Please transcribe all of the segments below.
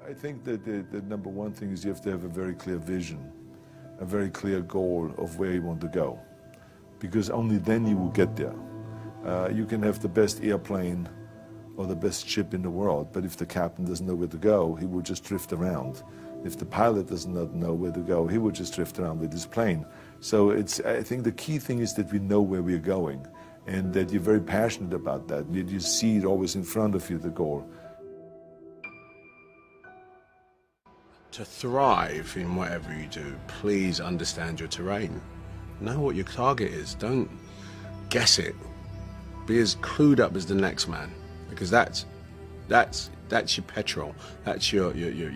I think that the number one thing is you have to have a very clear vision, a very clear goal of where you want to go, because only then you will get there. You can have the best airplane or the best ship in the world, but if the captain doesn't know where to go, he will just drift around. If the pilot does not know where to go, he will just drift around with his plane. So I think the key thing is that we know where we're going and that you're very passionate about that. You see it always in front of you, the goal. To thrive in whatever you do, please understand your terrain. Know what your target is. Don't guess it. Be as clued up as the next man, because that's your petrol. That's your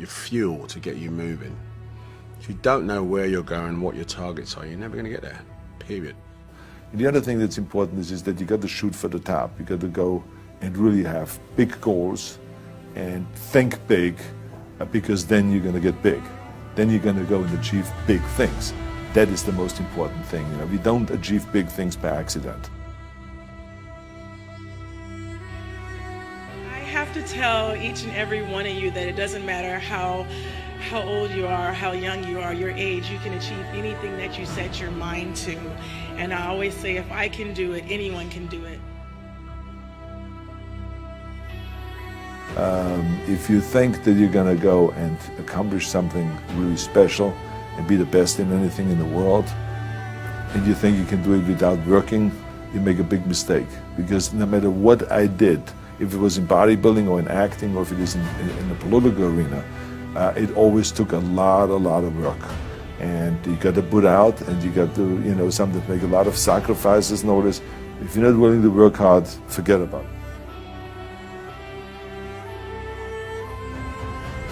fuel to get you moving. If you don't know where you're going, what your targets are, you're never going to get there. Period. And the other thing that's important is that you got to shoot for the top. You got to go and really have big goals and think big, because then you're going to get big. Then you're going to go and achieve big things. That is the most important thing. You know, we don't achieve big things by accident. I have to tell each and every one of you that it doesn't matter how old you are, how young you are, your age, you can achieve anything that you set your mind to. And I always say, if I can do it, anyone can do it. If you think that you're going to go and accomplish something really special and be the best in anything in the world, and you think you can do it without working, you make a big mistake. Because no matter what I did, if it was in bodybuilding or in acting or if it is in the political arena, it always took a lot of work. And you got to put out, and you got to, sometimes make a lot of sacrifices. Notice, if you're not willing to work hard, forget about it.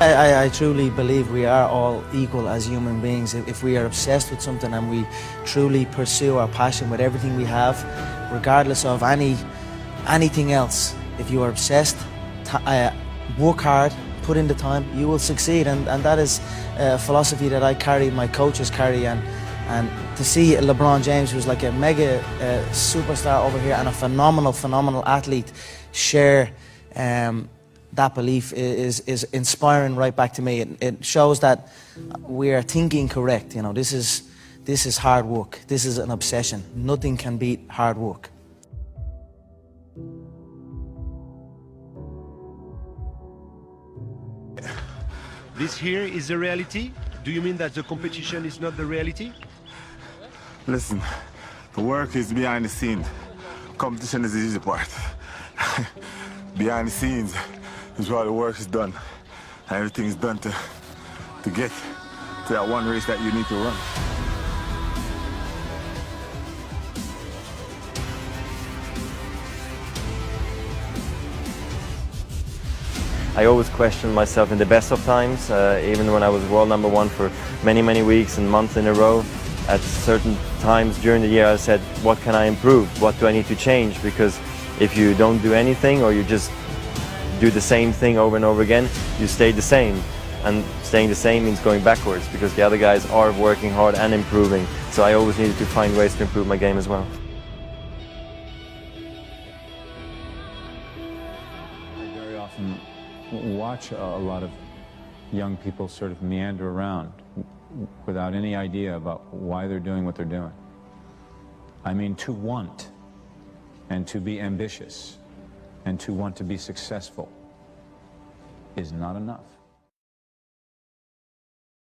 I truly believe we are all equal as human beings. If we are obsessed with something and we truly pursue our passion with everything we have, regardless of anything else, if you are obsessed, work hard, put in the time, you will succeed. And that is a philosophy that I carry, my coaches carry, and to see LeBron James, who's like a mega superstar over here and a phenomenal athlete, share that belief is inspiring right back to me. It shows that we are thinking correct. This is hard work. This is an obsession. Nothing can beat hard work. This here is the reality? Do you mean that the competition is not the reality? Listen, the work is behind the scenes. Competition is the easy part. Behind the scenes is where the work is done. And everything is done to get to that one race that you need to run. I always questioned myself in the best of times, even when I was world #1 for many weeks and months in a row. At certain times during the year I said, what can I improve? What do I need to change? Because if you don't do anything, or you just do the same thing over and over again, you stay the same. And staying the same means going backwards, because the other guys are working hard and improving. So I always needed to find ways to improve my game as well. I very often watch a lot of young people sort of meander around without any idea about why they're doing what they're doing. I mean, to want and to be ambitious and to want to be successful is not enough.